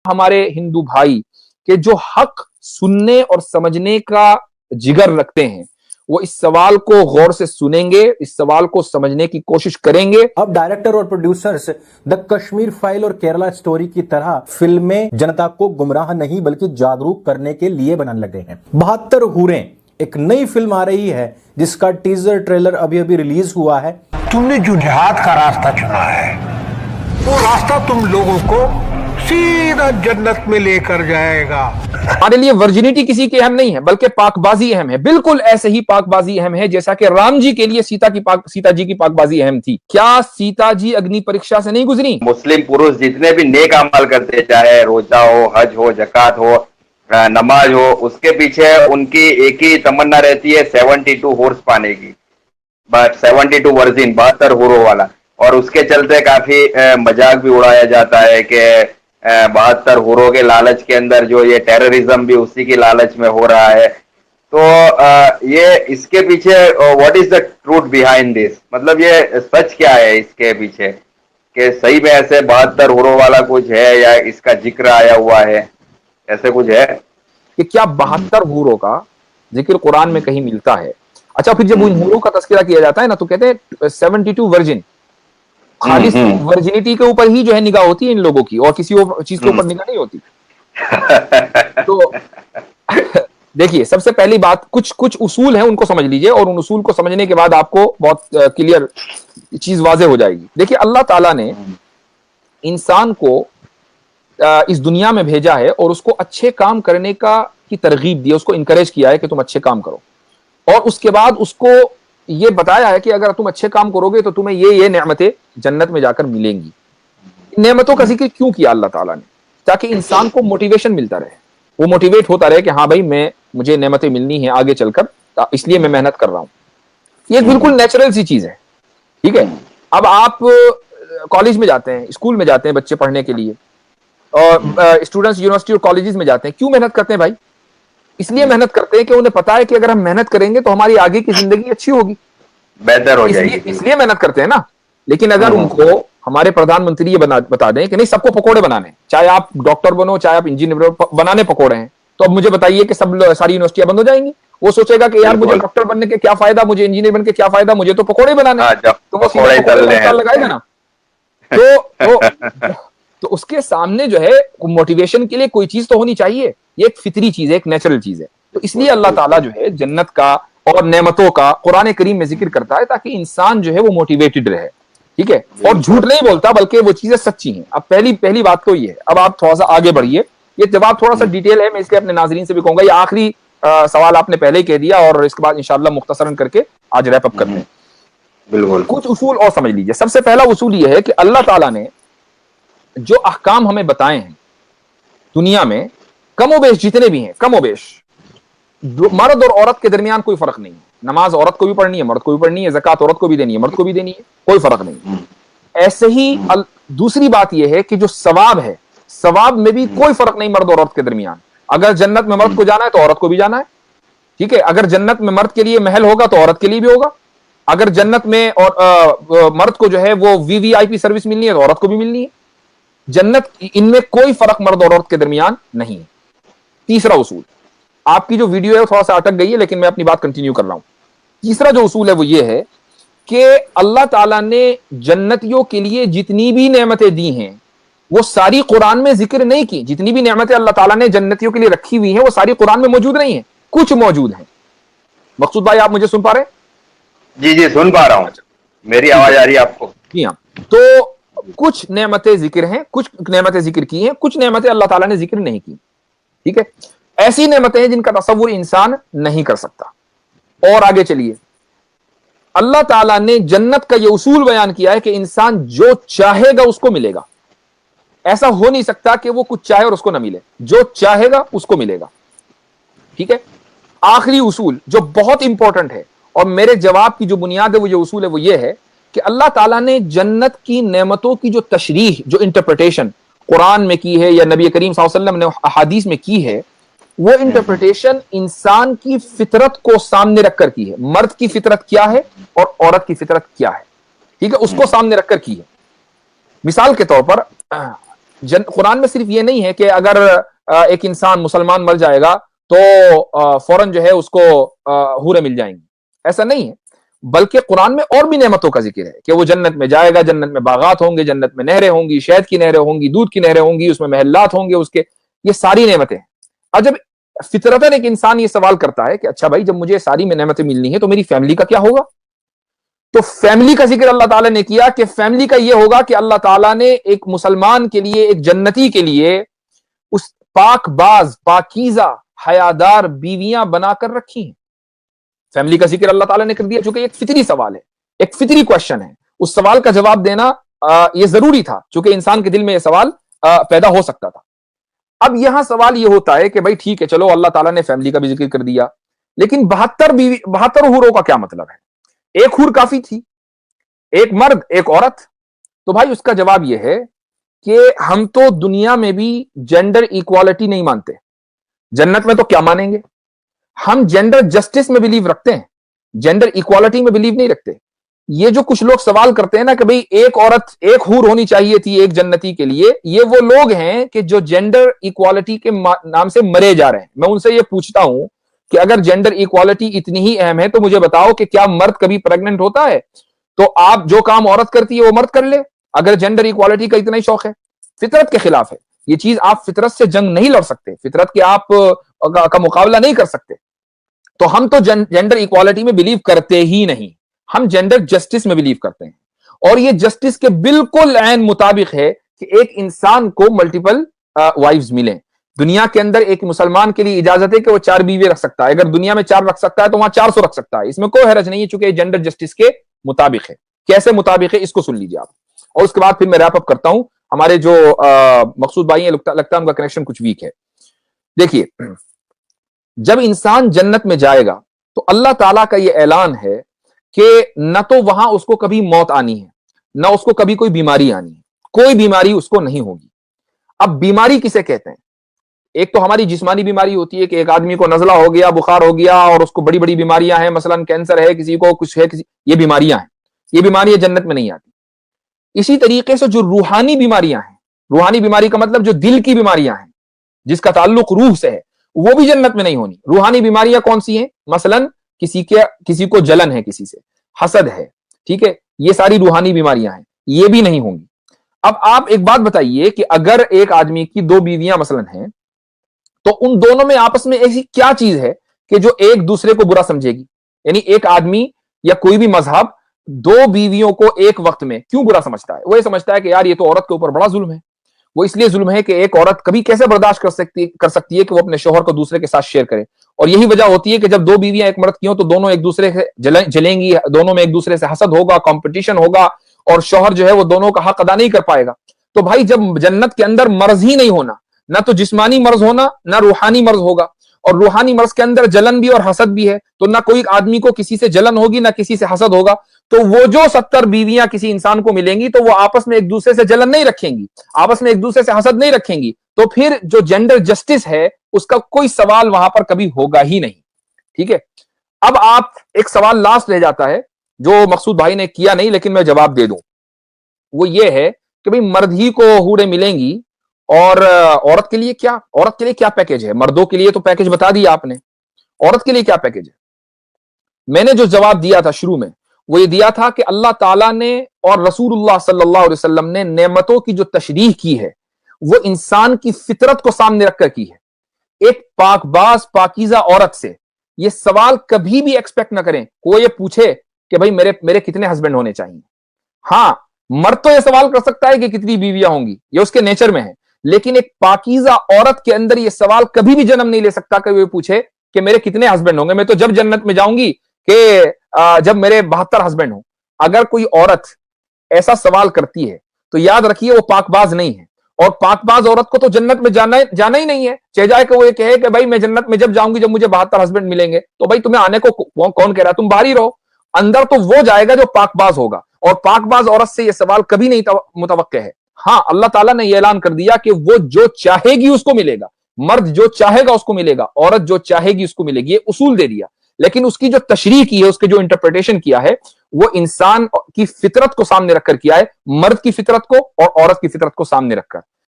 ہمارے ہندو بھائی کہ جو حق سننے اور سمجھنے کا جگر رکھتے ہیں وہ اس سوال کو غور سے سنیں گے، اس سوال کو سمجھنے کی کوشش کریں گے۔ اب ڈائریکٹر اور پروڈیوسرز دا کشمیر فائل اور کیرلا سٹوری کی طرح فلمیں جنتا کو گمراہ نہیں بلکہ جاگروک کرنے کے لیے بنانے لگے ہیں۔ 72 حوریں ایک نئی فلم آ رہی ہے جس کا ٹیزر ٹریلر ابھی ریلیز ہوا ہے۔ تم نے جو جہاد کا راستہ چنا ہے وہ راستہ تم لوگوں کو سیدھا جنت میں لے کر جائے گا۔ ہمارے لیے ورجنٹی کسی کی اہم نہیں ہے بلکہ پاک بازی اہم ہے، بالکل ایسے ہی پاک بازی اہم ہے جیسا کہ رام جی کے لیے سیتا جی کی پاک بازی اہم تھی۔ کیا سیتا جی اگنی پریکشا سے نہیں گزری؟ مسلم پروش جتنے بھی نیک عمل کرتے، چاہے روزہ ہو، حج ہو، زکات ہو، نماز ہو، اس کے پیچھے ان کی ایک ہی تمنا رہتی ہے 72 ہورس پانے کی، بٹ 72 ورزن 72 ہوروں والا۔ اور اس کے چلتے کافی مذاق بھی اڑایا جاتا ہے کہ 72 ہوروں کے لالچ کے اندر جو یہ ٹیررزم بھی اسی کی لالچ میں ہو رہا ہے۔ تو یہ اس کے پیچھے what is the truth behind this, مطلب یہ سچ کیا ہے اس کے پیچھے، کہ صحیح میں ایسے 72 ہوروں والا کچھ ہے یا اس کا ذکر آیا ہوا ہے، ایسے کچھ ہے کہ کیا 72 حوروں کا ذکر قرآن میں کہیں ملتا ہے؟ اچھا، پھر جب ان حوروں کا تذکرہ کیا جاتا ہے نا تو کہتے ہیں 72 ورجن، خالص ورجنٹی کے اوپر ہی جو ہے نگاہ ہوتی ہے ان لوگوں کی، اور کسی اور چیز کے اوپر نگاہ نہیں ہوتی۔ تو دیکھیے، سب سے پہلی بات کچھ اصول ہیں، ان کو سمجھ لیجئے، اور ان اصول کو سمجھنے کے بعد آپ کو بہت کلیئر چیز واضح ہو جائے گی۔ دیکھیے، اللہ تعالیٰ نے انسان کو اس دنیا میں بھیجا ہے اور اس کو اچھے کام کرنے کی ترغیب دی، اس کو انکریج کیا ہے کہ تم اچھے کام کرو، اور اس کے بعد اس کو یہ بتایا ہے کہ اگر تم اچھے کام کرو گے تو تمہیں یہ نعمتیں جنت میں جا کر ملیں گی۔ نعمتوں کا ذکر کیوں کیا اللہ تعالیٰ نے؟ تاکہ انسان کو موٹیویشن ملتا رہے، وہ موٹیویٹ ہوتا رہے کہ ہاں بھائی مجھے نعمتیں ملنی ہیں آگے چل کر، اس لیے میں محنت کر رہا ہوں۔ یہ ایک بالکل نیچرل سی چیز ہے، ٹھیک ہے۔ اب آپ کالج میں جاتے ہیں، اسکول میں جاتے ہیں بچے پڑھنے کے لیے، اور اسٹوڈنٹس یونیورسٹی اور کالجز میں جاتے ہیں، کیوں محنت کرتے ہیں بھائی؟ اس لیے محنت کرتے ہیں کہ انہیں پتا ہے کہ اگر ہم محنت کریں گے تو ہماری آگے کی زندگی اچھی ہوگی، بہتر ہو جائے گی، اس لیے محنت کرتے ہیں نا۔ لیکن اگر ان کو ہمارے پردھان منتری یہ بتا دیں کہ نہیں، سب کو پکوڑے بنانے، چاہے آپ ڈاکٹر بنو چاہے آپ انجینئر بنانے پکوڑے ہیں، تو اب مجھے بتائیے کہ ساری یونیورسٹیاں بند ہو جائیں گی؟ وہ سوچے گا کہ یار مجھے ڈاکٹر بننے کے کیا فائدہ، مجھے انجینئر بن کے کیا فائدہ، مجھے تو پکوڑے بنانے، تو وہ سیدھے پکوڑے لگائے گا نا۔ تو اس کے سامنے جو ہے موٹیویشن کے لیے کوئی چیز تو ہونی چاہیے، یہ ایک فطری چیز ہے، ایک نیچرل چیز ہے۔ تو اس لیے اللہ تعالیٰ جو ہے جنت کا اور نعمتوں کا قرآن کریم میں ذکر کرتا ہے تاکہ انسان جو ہے وہ موٹیویٹڈ رہے، ٹھیک ہے، اور جھوٹ نہیں بولتا بلکہ وہ چیزیں سچی ہیں۔ اب پہلی بات تو یہ ہے۔ اب آپ تھوڑا سا آگے بڑھیے، یہ جواب تھوڑا سا ڈیٹیل ہے، میں اس لیے اپنے ناظرین سے بھی کہوں گا، یہ آخری سوال آپ نے پہلے ہی کہہ دیا، اور اس کے بعد انشاءاللہ مختصراً کر کے آج ریپ اپ کرتے ہیں۔ بالکل کچھ اصول اور سمجھ لیجیے۔ سب سے پہلا اصول یہ ہے کہ اللہ تعالیٰ نے جو احکام ہمیں بتائے ہیں دنیا میں، کم و بیش جتنے بھی ہیں، کم و بیش مرد اور عورت کے درمیان کوئی فرق نہیں ہے۔ نماز عورت کو بھی پڑھنی ہے، مرد کو بھی پڑھنی ہے، زکات عورت کو بھی دینی ہے، مرد کو بھی دینی ہے، کوئی فرق نہیں۔ ایسے ہی دوسری بات یہ ہے کہ جو ثواب ہے، ثواب میں بھی کوئی فرق نہیں مرد اور عورت کے درمیان۔ اگر جنت میں مرد کو جانا ہے تو عورت کو بھی جانا ہے، ٹھیک ہے۔ اگر جنت میں مرد کے لیے محل ہوگا تو عورت کے لیے بھی ہوگا۔ اگر جنت میں اور مرد کو جو ہے وہ VIP سروس ملنی ہے تو عورت کو بھی ملنی ہے۔ جنت ان میں کوئی فرق مرد اور عورت کے درمیان نہیں ہے۔ تیسرا اصول، آپ کی جو ویڈیو ہے تھوڑا سا اٹک گئی ہے لیکن میں اپنی بات کنٹینیو کر رہا ہوں۔ تیسرا جو اصول ہے وہ یہ ہے کہ اللہ تعالیٰ نے جنتیوں کے لیے جتنی بھی نعمتیں دی ہیں وہ ساری قرآن میں ذکر نہیں کی۔ جتنی بھی نعمتیں اللہ تعالیٰ نے جنتیوں کے لیے رکھی ہوئی ہیں وہ ساری قرآن میں موجود نہیں ہیں، کچھ موجود ہیں۔ مقصود بھائی آپ مجھے سن پا رہے ہیں؟ جی سن پا رہا ہوں، میری آواز آ رہی ہے آپ کو؟ جی ہاں۔ تو کچھ نعمتیں ذکر ہیں، کچھ نعمتیں ذکر کی ہیں، کچھ نعمتیں اللہ تعالیٰ نے ذکر نہیں کی، ٹھیک ہے۔ ایسی نعمتیں ہیں جن کا تصور انسان نہیں کر سکتا۔ اور آگے چلیے، اللہ تعالیٰ نے جنت کا یہ اصول بیان کیا ہے کہ انسان جو چاہے گا اس کو ملے گا۔ ایسا ہو نہیں سکتا کہ وہ کچھ چاہے اور اس کو نہ ملے، جو چاہے گا اس کو ملے گا، ٹھیک ہے۔ آخری اصول جو بہت امپورٹنٹ ہے اور میرے جواب کی جو بنیاد ہے وہ یہ اصول ہے، وہ یہ ہے کہ اللہ تعالیٰ نے جنت کی نعمتوں کی جو تشریح، جو انٹرپریٹیشن قرآن میں کی ہے یا نبی کریم صلی اللہ علیہ وسلم نے احادیث میں کی ہے، وہ انٹرپریٹیشن انسان کی فطرت کو سامنے رکھ کر کی ہے۔ مرد کی فطرت کیا ہے اور عورت کی فطرت کیا ہے، ٹھیک ہے، اس کو سامنے رکھ کر کی ہے۔ مثال کے طور پر قرآن میں صرف یہ نہیں ہے کہ اگر ایک انسان مسلمان مر جائے گا تو فوراً جو ہے اس کو حوریں مل جائیں گی، ایسا نہیں ہے، بلکہ قرآن میں اور بھی نعمتوں کا ذکر ہے کہ وہ جنت میں جائے گا، جنت میں باغات ہوں گے، جنت میں نہریں ہوں گی، شہد کی نہریں ہوں گی، دودھ کی نہریں ہوں گی، اس میں محلات ہوں گے اس کے، یہ ساری نعمتیں ہیں۔ اور جب فطرتاً ایک انسان یہ سوال کرتا ہے کہ اچھا بھائی جب مجھے ساری نعمتیں ملنی ہیں تو میری فیملی کا کیا ہوگا، تو فیملی کا ذکر اللہ تعالیٰ نے کیا کہ فیملی کا یہ ہوگا کہ اللہ تعالیٰ نے ایک مسلمان کے لیے، ایک جنتی کے لیے اس پاک باز، پاکیزہ، حیادار بیویاں بنا کر رکھی ہیں۔ فیملی کا ذکر اللہ تعالیٰ نے کر دیا، چونکہ ایک فطری سوال ہے، ایک فطری کوشچن ہے، اس سوال کا جواب دینا یہ ضروری تھا، چونکہ انسان کے دل میں یہ سوال پیدا ہو سکتا تھا۔ اب یہاں سوال یہ ہوتا ہے کہ بھائی ٹھیک ہے، چلو اللہ تعالیٰ نے فیملی کا بھی ذکر کر دیا، لیکن 72 حوروں کا کیا مطلب ہے؟ ایک حور کافی تھی، ایک مرد ایک عورت، تو بھائی اس کا جواب یہ ہے کہ ہم تو دنیا میں بھی جینڈر ایکوالٹی نہیں مانتے، جنت میں تو کیا مانیں گے؟ ہم جینڈر جسٹس میں بلیو رکھتے ہیں، جینڈر ایکوالٹی میں بلیو نہیں رکھتے۔ یہ جو کچھ لوگ سوال کرتے ہیں نا کہ بھئی ایک عورت ایک حور ہونی چاہیے تھی ایک جنتی کے لیے، یہ وہ لوگ ہیں کہ جو جینڈر ایکوالٹی کے نام سے مرے جا رہے ہیں۔ میں ان سے یہ پوچھتا ہوں کہ اگر جینڈر ایکوالٹی اتنی ہی اہم ہے تو مجھے بتاؤ کہ کیا مرد کبھی پریگننٹ ہوتا ہے؟ تو آپ جو کام عورت کرتی ہے وہ مرد کر لے، اگر جینڈر ایکوالٹی کا اتنا ہی شوق ہے۔ فطرت کے خلاف ہے یہ چیز، آپ فطرت سے جنگ نہیں لڑ سکتے، فطرت کے آپ کا مقابلہ نہیں کر سکتے۔ تو ہم تو جینڈر ایکوالٹی میں بلیو کرتے ہی نہیں، ہم جینڈر جسٹس میں بلیو کرتے ہیں، اور یہ جسٹس کے بالکل عین مطابق ہے کہ ایک انسان کو ملٹیپل وائفز ملیں۔ دنیا کے اندر ایک مسلمان کے لیے اجازت ہے کہ وہ 4 بیوی رکھ سکتا ہے، اگر دنیا میں 4 رکھ سکتا ہے تو وہاں 400 رکھ سکتا ہے، اس میں کوئی حرج نہیں ہے، چونکہ جینڈر جسٹس کے مطابق ہے۔ کیسے مطابق ہے اس کو سن لیجیے آپ، اور اس کے بعد پھر میں ریپ اپ کرتا ہوں۔ ہمارے جو مقصود بھائی ہیں لگتا ہے ان کا کنیکشن کچھ ویک ہے۔ دیکھیے، جب انسان جنت میں جائے گا تو اللہ تعالیٰ کا یہ اعلان ہے کہ نہ تو وہاں اس کو کبھی موت آنی ہے، نہ اس کو کبھی کوئی بیماری آنی ہے، کوئی بیماری اس کو نہیں ہوگی۔ اب بیماری کسے کہتے ہیں؟ ایک تو ہماری جسمانی بیماری ہوتی ہے کہ ایک آدمی کو نزلہ ہو گیا، بخار ہو گیا، اور اس کو بڑی بڑی بیماریاں ہیں، مثلا کینسر ہے، کسی کو کچھ ہے، یہ بیماریاں ہیں، یہ بیماریاں جنت میں نہیں آتی۔ اسی طریقے سے جو روحانی بیماریاں ہیں، روحانی بیماری کا مطلب جو دل کی بیماریاں ہیں، جس کا تعلق روح سے ہے، وہ بھی جنت میں نہیں ہونی۔ روحانی بیماریاں کون سی ہیں؟ مثلا کسی کو جلن ہے، کسی سے حسد ہے، ٹھیک ہے، یہ ساری روحانی بیماریاں ہیں، یہ بھی نہیں ہوں گی۔ اب آپ ایک بات بتائیے کہ اگر ایک آدمی کی 2 بیویاں مثلا ہیں تو ان دونوں میں آپس میں ایسی کیا چیز ہے کہ جو ایک دوسرے کو برا سمجھے گی؟ یعنی ایک آدمی یا کوئی بھی مذہب 2 بیویوں کو ایک وقت میں کیوں برا سمجھتا ہے؟ وہ یہ سمجھتا ہے کہ یار یہ تو عورت کے اوپر بڑا ظلم ہے۔ وہ اس لیے ظلم ہے کہ ایک عورت کبھی کیسے برداشت کر سکتی ہے کہ وہ اپنے شوہر کو دوسرے کے ساتھ شیئر کرے، اور یہی وجہ ہوتی ہے کہ جب 2 بیویاں ایک مرد کی ہوں تو دونوں ایک دوسرے سے جلیں گی، دونوں میں ایک دوسرے سے حسد ہوگا، کمپٹیشن ہوگا، اور شوہر جو ہے وہ دونوں کا حق ادا نہیں کر پائے گا۔ تو بھائی جب جنت کے اندر مرض ہی نہیں ہونا، نہ تو جسمانی مرض ہونا، نہ روحانی مرض ہوگا، اور روحانی مرض کے اندر جلن بھی اور حسد بھی ہے، تو نہ کوئی آدمی کو کسی سے جلن ہوگی، نہ کسی سے حسد ہوگا، تو وہ جو 70 بیویاں کسی انسان کو ملیں گی تو وہ آپس میں ایک دوسرے سے جلن نہیں رکھیں گی، آپس میں ایک دوسرے سے حسد نہیں رکھیں گی، تو پھر جو جینڈر جسٹس ہے اس کا کوئی سوال وہاں پر کبھی ہوگا ہی نہیں، ٹھیک ہے۔ اب آپ ایک سوال لاسٹ رہ جاتا ہے جو مقصود بھائی نے کیا نہیں لیکن میں جواب دے دوں، وہ یہ ہے کہ بھئی مرد ہی کو حوریں ملیں گی، اور عورت کے لیے کیا پیکیج ہے؟ مردوں کے لیے تو پیکیج بتا دیا آپ نے، عورت کے لیے کیا پیکیج ہے؟ میں نے جو جواب دیا تھا شروع میں وہ یہ دیا تھا کہ اللہ تعالیٰ نے اور رسول اللہ صلی اللہ علیہ وسلم نے نعمتوں کی جو تشریح کی ہے وہ انسان کی فطرت کو سامنے رکھ کر کی ہے۔ ایک پاک باز پاکیزہ عورت سے یہ سوال کبھی بھی ایکسپیکٹ نہ کریں کوئی یہ پوچھے کہ بھائی میرے کتنے ہسبینڈ ہونے چاہیے۔ ہاں، مرد تو یہ سوال کر سکتا ہے کہ کتنی بیویاں ہوں گی، یہ اس کے نیچر میں ہے، لیکن ایک پاکیزہ عورت کے اندر یہ سوال کبھی بھی جنم نہیں لے سکتا کہ وہ پوچھے کہ میرے کتنے ہسبینڈ ہوں گے، میں تو جب جنت میں جاؤں گی کہ جب میرے 72 ہسبینڈ ہوں۔ اگر کوئی عورت ایسا سوال کرتی ہے تو یاد رکھیے وہ پاک باز نہیں ہے، اور پاک باز عورت کو تو جنت میں جانا ہی نہیں ہے، چاہے جائے کہ وہ یہ کہے کہ بھائی میں جنت میں جب جاؤں گی جب مجھے 72 ہسبینڈ ملیں گے، تو بھائی تمہیں آنے کو کون کہہ رہا ہے؟ تم باہر ہی رہو، اندر تو وہ جائے گا جو پاک باز ہوگا، اور پاک باز عورت سے یہ سوال کبھی نہیں متوقع ہے۔ ہاں، اللہ تعالیٰ نے یہ اعلان کر دیا کہ وہ جو چاہے گی اس کو ملے گا، مرد جو چاہے گا اس کو ملے گا، عورت جو چاہے گی اس کو ملے گی، یہ اصول دے دیا، لیکن اس کی جو تشریح کی ہے، اس کے جو انٹرپریٹیشن کیا ہے، وہ انسان کی فطرت کو سامنے رکھ کر کیا ہے، مرد کی فطرت کو اور عورت کی فطرت کو سامنے رکھ کر۔